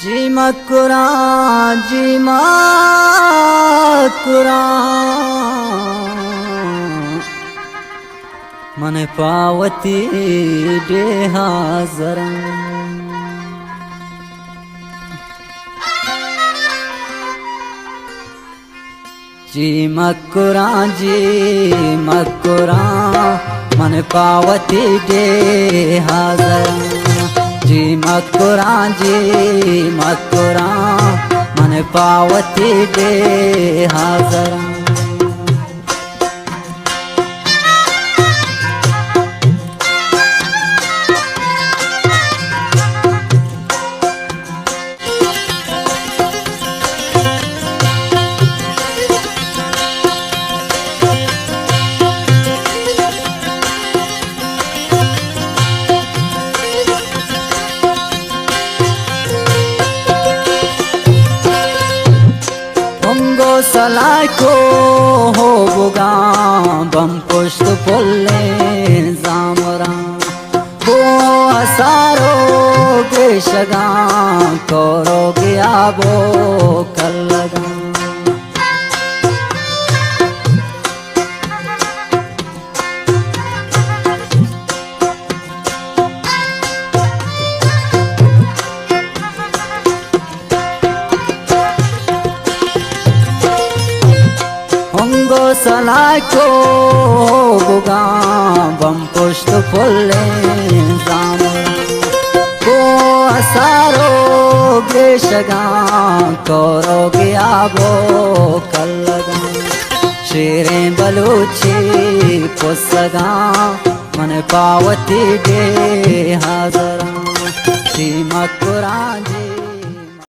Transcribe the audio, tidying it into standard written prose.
जी मकुरा जी मकुरा मन पावती डे हाजर जी मकुरा मन पावती डे हाजर जी मकुरा मन पावती डे हाजर सलाको हो बुगा बम पुष्ट पुल्ले जामरा को असारो गेशगा करो गया बो कलगा सलाको बुगा बम पुष्ट फुल्ले जामरा को असारो गेशगा करो गया बो कलगा शेरे बलूची पुसगा मन पावती डे हाजरा जी मकुरा